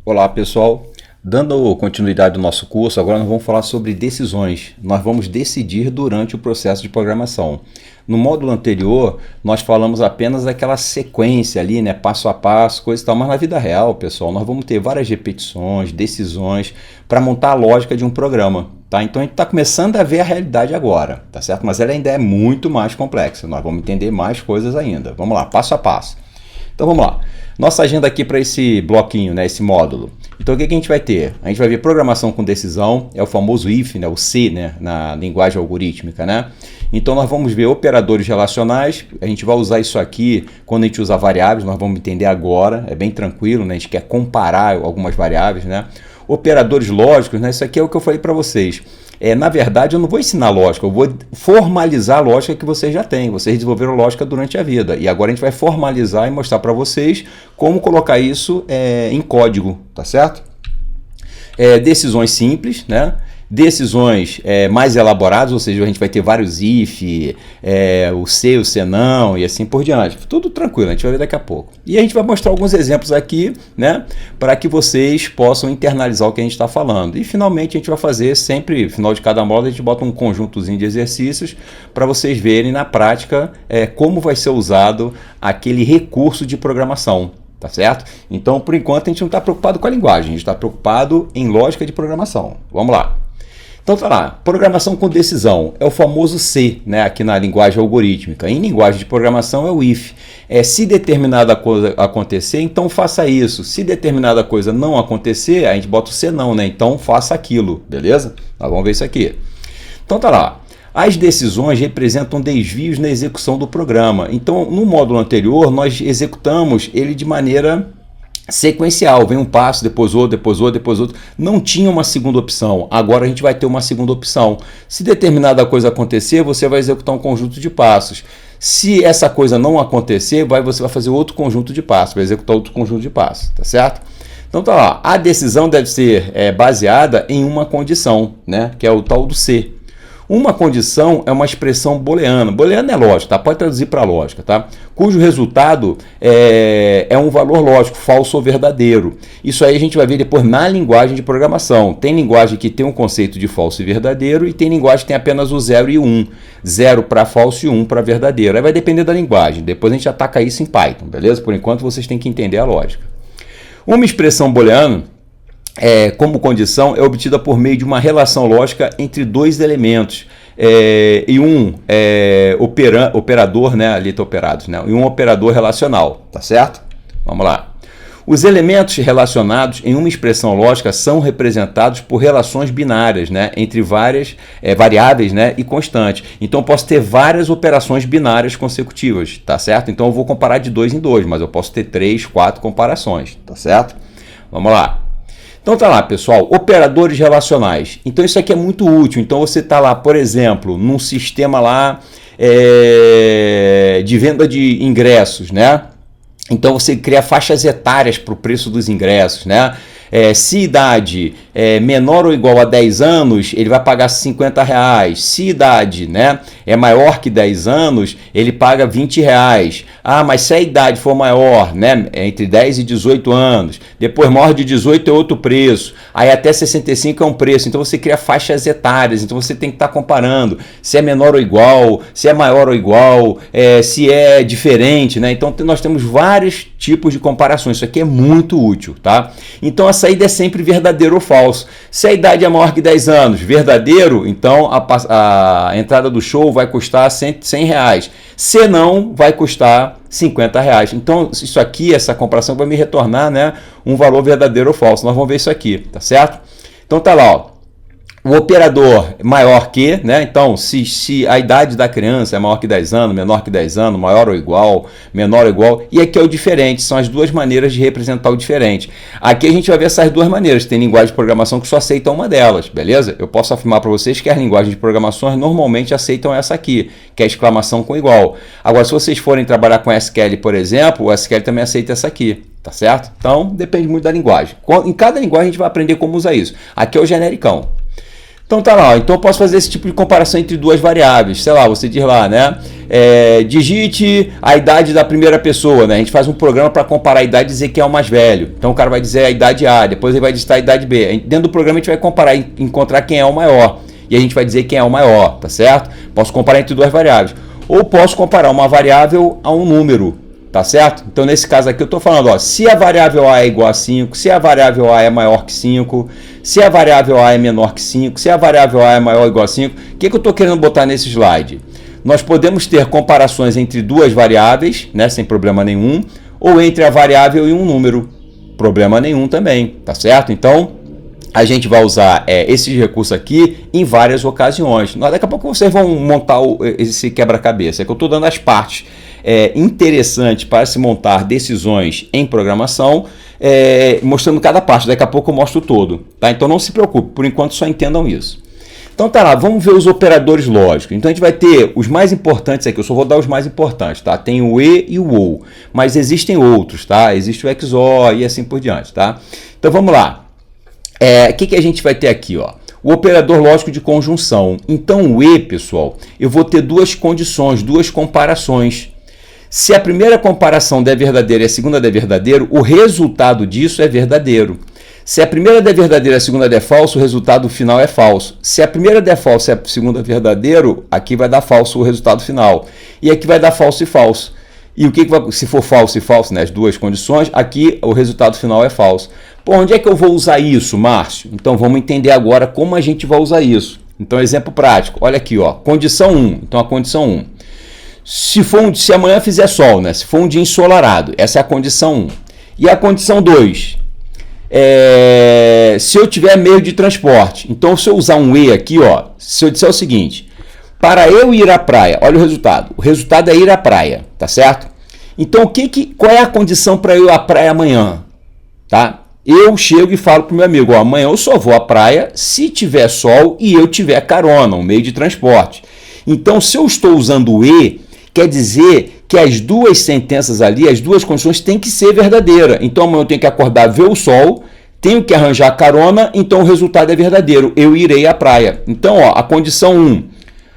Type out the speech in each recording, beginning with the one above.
Olá pessoal, dando continuidade ao nosso curso, agora nós vamos falar sobre decisões. Nós vamos decidir durante o processo de programação. No módulo anterior, nós falamos apenas daquela sequência ali, né, passo a passo, coisa e tal, mas na vida real, pessoal, nós vamos ter várias repetições, decisões para montar a lógica de um programa. Tá? Então a gente está começando a ver a realidade agora, tá certo? Mas ela ainda é muito mais complexa, nós vamos entender mais coisas ainda. Vamos lá, passo a passo. Então vamos lá. Nossa agenda aqui para esse bloquinho, né, esse módulo. Então o que a gente vai ter? A gente vai ver programação com decisão, é o famoso if, né, o C, né, na linguagem algorítmica, né? Então nós vamos ver operadores relacionais, a gente vai usar isso aqui quando a gente usa variáveis, nós vamos entender agora, é bem tranquilo, né? A gente quer comparar algumas variáveis, né? Operadores lógicos, né? Isso aqui é o que eu falei para vocês. Na verdade, eu não vou ensinar lógica, eu vou formalizar a lógica que vocês já têm. Vocês desenvolveram lógica durante a vida. E agora a gente vai formalizar e mostrar para vocês como colocar isso em código, tá certo? Decisões simples, né? Decisões mais elaboradas, ou seja, a gente vai ter vários if, o se, o senão e assim por diante. Tudo tranquilo, a gente vai ver daqui a pouco. E a gente vai mostrar alguns exemplos aqui, né, para que vocês possam internalizar o que a gente está falando. E finalmente a gente vai fazer sempre, no final de cada módulo, a gente bota um conjuntozinho de exercícios para vocês verem na prática como vai ser usado aquele recurso de programação. Tá certo? Então, por enquanto, a gente não está preocupado com a linguagem, a gente está preocupado em lógica de programação. Vamos lá. Então tá lá, programação com decisão, é o famoso C, né, aqui na linguagem algorítmica. Em linguagem de programação é o if. Se determinada coisa acontecer, então faça isso. Se determinada coisa não acontecer, a gente bota o senão, né? Então faça aquilo, beleza? Nós vamos ver isso aqui. Então tá lá. As decisões representam desvios na execução do programa. Então, no módulo anterior, nós executamos ele de maneira sequencial, vem um passo, depois outro, depois outro, depois outro. Não tinha uma segunda opção, agora a gente vai ter uma segunda opção. Se determinada coisa acontecer, você vai executar um conjunto de passos. Se essa coisa não acontecer, você vai fazer outro conjunto de passos, vai executar outro conjunto de passos, tá certo? Então tá lá, a decisão deve ser baseada em uma condição, né, que é o tal do C. Uma condição é uma expressão booleana. Booleana é lógica, tá? Pode traduzir para lógica, tá? Cujo resultado é um valor lógico, falso ou verdadeiro. Isso aí a gente vai ver depois na linguagem de programação. Tem linguagem que tem um conceito de falso e verdadeiro e tem linguagem que tem apenas o 0 e o 1. 0 para falso e 1 para verdadeiro. Aí vai depender da linguagem. Depois a gente ataca isso em Python, beleza? Por enquanto vocês têm que entender a lógica. Uma expressão booleana como condição é obtida por meio de uma relação lógica entre dois elementos e um operador, né, ali está operados, né, e um operador relacional, tá certo? Vamos lá. Os elementos relacionados em uma expressão lógica são representados por relações binárias, né, entre várias variáveis, né, e constantes. Então eu posso ter várias operações binárias consecutivas, tá certo? Então eu vou comparar de 2 em 2, mas eu posso ter 3, 4 comparações, tá certo? Vamos lá. Então tá lá, pessoal, operadores relacionais. Então isso aqui é muito útil. Então você tá lá, por exemplo, num sistema lá de venda de ingressos, né? Então você cria faixas etárias para o preço dos ingressos, né? Se idade é menor ou igual a 10 anos, ele vai pagar R$50. Se idade, né, é maior que 10 anos, ele paga R$20. Ah, mas se a idade for maior, né, entre 10 e 18 anos, depois maior de 18 é outro preço, aí até 65 é um preço. Então você cria faixas etárias, então você tem que estar comparando se é menor ou igual, se é maior ou igual, se é diferente, né? Então nós temos vários tipos de comparações. Isso aqui é muito útil, tá? Então a saída é sempre verdadeiro ou falso. Se a idade é maior que 10 anos, verdadeiro, então a entrada do show vai custar R$100. Se não, vai custar R$50. Então isso aqui, essa comparação vai me retornar, né, um valor verdadeiro ou falso. Nós vamos ver isso aqui, tá certo? Então tá lá, ó. O operador maior que, né? Então, se a idade da criança é maior que 10 anos, menor que 10 anos, maior ou igual, menor ou igual, e aqui é o diferente, são as duas maneiras de representar o diferente. Aqui a gente vai ver essas duas maneiras, tem linguagem de programação que só aceita uma delas, beleza? Eu posso afirmar para vocês que as linguagens de programação normalmente aceitam essa aqui, que é a exclamação com igual. Agora, se vocês forem trabalhar com SQL, por exemplo, o SQL também aceita essa aqui. Tá certo? Então, depende muito da linguagem. Em cada linguagem a gente vai aprender como usar isso. Aqui é o genericão. Então tá lá, então eu posso fazer esse tipo de comparação entre duas variáveis. Sei lá, você diz lá, né? Digite a idade da primeira pessoa, né? A gente faz um programa para comparar a idade e dizer quem é o mais velho. Então o cara vai dizer a idade A, depois ele vai digitar a idade B. Dentro do programa a gente vai comparar e encontrar quem é o maior. E a gente vai dizer quem é o maior, tá certo? Posso comparar entre duas variáveis. Ou posso comparar uma variável a um número, tá certo? Então nesse caso aqui eu estou falando, ó, se a variável A é igual a 5, se a variável A é maior que 5, se a variável A é menor que 5, se a variável A é maior ou igual a 5, o que eu estou querendo botar nesse slide? Nós podemos ter comparações entre duas variáveis, né, sem problema nenhum, ou entre a variável e um número, problema nenhum também, tá certo? Então, a gente vai usar esse recurso aqui em várias ocasiões. Daqui a pouco vocês vão montar esse quebra-cabeça, que eu estou dando as partes interessantes para se montar decisões em programação, mostrando cada parte. Daqui a pouco eu mostro todo, tá? Então não se preocupe, por enquanto só entendam isso. Então tá lá, vamos ver os operadores lógicos. Então a gente vai ter os mais importantes aqui, eu só vou dar os mais importantes, tá? Tem o E e o OU, mas existem outros, tá? Existe o XOR e assim por diante, tá? Então vamos lá. O que a gente vai ter aqui, ó? O operador lógico de conjunção. Então o E, pessoal, eu vou ter duas condições, duas comparações. Se a primeira comparação der verdadeiro e a segunda der verdadeiro, o resultado disso é verdadeiro. Se a primeira der verdadeiro e a segunda der falso, o resultado final é falso. Se a primeira der falso e a segunda verdadeiro, aqui vai dar falso o resultado final. E aqui vai dar falso e falso. E o que vai, se for falso e falso, né, as duas condições, aqui o resultado final é falso. Pô, onde é que eu vou usar isso, Márcio? Então vamos entender agora como a gente vai usar isso. Então, exemplo prático. Olha aqui, ó, condição 1. Então a condição 1. Se amanhã fizer sol, né? Se for um dia ensolarado, essa é a condição 1. E a condição 2. Se eu tiver meio de transporte, então se eu usar um E aqui, ó, se eu disser o seguinte, para eu ir à praia, olha o resultado é ir à praia, tá certo? Então qual é a condição para eu ir à praia amanhã, tá? Eu chego e falo pro meu amigo, ó, amanhã eu só vou à praia se tiver sol e eu tiver carona, um meio de transporte. Então se eu estou usando o E, quer dizer que as duas sentenças ali, as duas condições têm que ser verdadeiras. Então amanhã eu tenho que acordar, ver o sol, tenho que arranjar carona, então o resultado é verdadeiro. Eu irei à praia. Então, ó, a condição 1,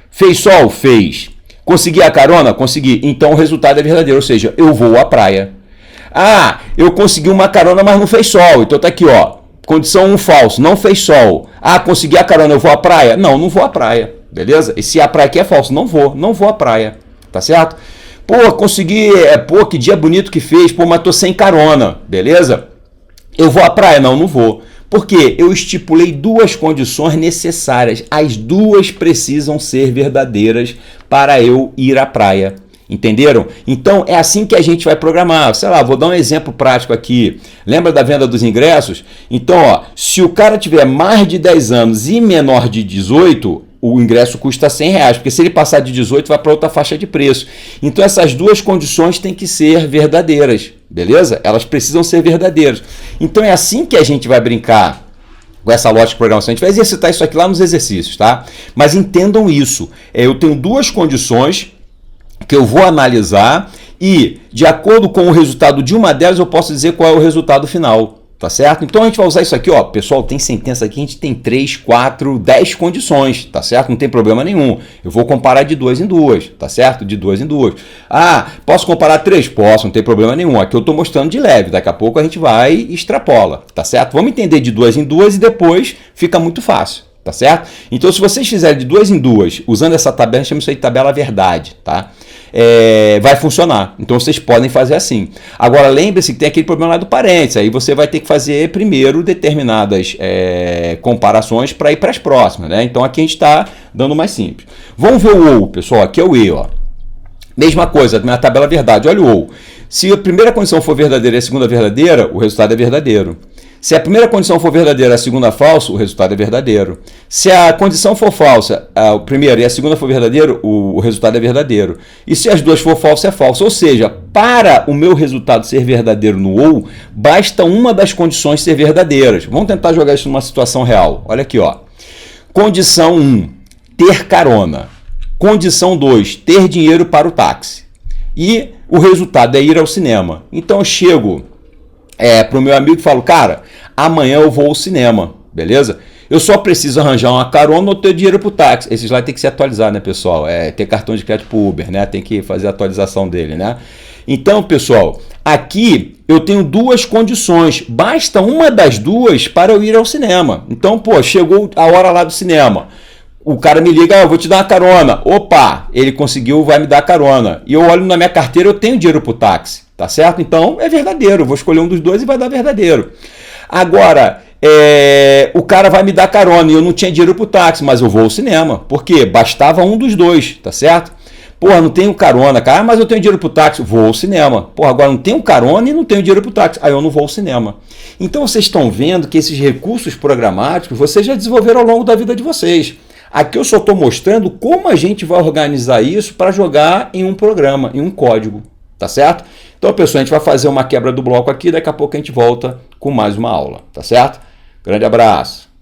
fez sol? Fez. Consegui a carona? Consegui. Então o resultado é verdadeiro, ou seja, eu vou à praia. Ah, eu consegui uma carona, mas não fez sol. Então tá aqui, ó, condição 1 falso, não fez sol. Ah, consegui a carona, eu vou à praia? Não, não vou à praia, beleza? E se a praia aqui é falso, não vou à praia, tá certo? Pô, consegui, pô, que dia bonito que fez, pô, mas tô sem carona, beleza? Eu vou à praia? Não, não vou. Porque eu estipulei duas condições necessárias, as duas precisam ser verdadeiras para eu ir à praia. Entenderam? Então é assim que a gente vai programar. Sei lá, vou dar um exemplo prático aqui. Lembra da venda dos ingressos? Então, ó, se o cara tiver mais de 10 anos e menor de 18, o ingresso custa R$100, porque se ele passar de 18 vai para outra faixa de preço. Então essas duas condições têm que ser verdadeiras, beleza? Elas precisam ser verdadeiras. Então é assim que a gente vai brincar com essa lógica de programação. A gente vai exercitar isso aqui lá nos exercícios, tá? Mas entendam isso. Eu tenho duas condições que eu vou analisar e, de acordo com o resultado de uma delas, eu posso dizer qual é o resultado final. Tá certo? Então a gente vai usar isso aqui, ó. Pessoal, tem sentença aqui, a gente tem 3, 4, 10 condições, tá certo? Não tem problema nenhum. Eu vou comparar de 2 em 2, tá certo? De 2 em 2. Ah, posso comparar 3? Posso, não tem problema nenhum. Aqui eu tô mostrando de leve, daqui a pouco a gente vai e extrapola, tá certo? Vamos entender de 2 em 2 e depois fica muito fácil, tá certo? Então se vocês fizerem de 2 em 2, usando essa tabela, a gente chama isso aí de tabela verdade, tá? Vai funcionar. Então vocês podem fazer assim. Agora lembre-se que tem aquele problema lá do parênteses. Aí você vai ter que fazer primeiro determinadas comparações para ir para as próximas, né? Então aqui a gente está dando mais simples. Vamos ver o OU, pessoal. Aqui é o E, ó. Mesma coisa, na tabela verdade. Olha o OU. Se a primeira condição for verdadeira e a segunda verdadeira, o resultado é verdadeiro. Se a primeira condição for verdadeira e a segunda falso, o resultado é verdadeiro. Se a condição for falsa, a primeira e a segunda for verdadeiro, o resultado é verdadeiro. E se as duas for falso, é falso. Ou seja, para o meu resultado ser verdadeiro no OU, basta uma das condições ser verdadeiras. Vamos tentar jogar isso numa situação real. Olha aqui, ó. Condição 1, ter carona. Condição 2, ter dinheiro para o táxi. E o resultado é ir ao cinema. Então eu chego para o meu amigo e falo, cara, amanhã eu vou ao cinema, beleza? Eu só preciso arranjar uma carona ou ter dinheiro para o táxi. Esse slide tem que se atualizar, né, pessoal? Ter cartão de crédito para o Uber, né? Tem que fazer a atualização dele, né? Então, pessoal, aqui eu tenho duas condições. Basta uma das duas para eu ir ao cinema. Então, pô, chegou a hora lá do cinema. O cara me liga, eu vou te dar uma carona. Opa, ele conseguiu, vai me dar carona. E eu olho na minha carteira, eu tenho dinheiro para o táxi, tá certo? Então, é verdadeiro. Eu vou escolher um dos dois e vai dar verdadeiro. Agora, o cara vai me dar carona e eu não tinha dinheiro para o táxi, mas eu vou ao cinema. Por quê? Bastava um dos dois, tá certo? Porra, não tenho carona, cara, mas eu tenho dinheiro pro táxi, vou ao cinema. Porra, agora não tenho carona e não tenho dinheiro pro táxi, aí eu não vou ao cinema. Então vocês estão vendo que esses recursos programáticos vocês já desenvolveram ao longo da vida de vocês. Aqui eu só estou mostrando como a gente vai organizar isso para jogar em um programa, em um código, tá certo? Então, pessoal, a gente vai fazer uma quebra do bloco aqui, daqui a pouco a gente volta com mais uma aula, tá certo? Grande abraço!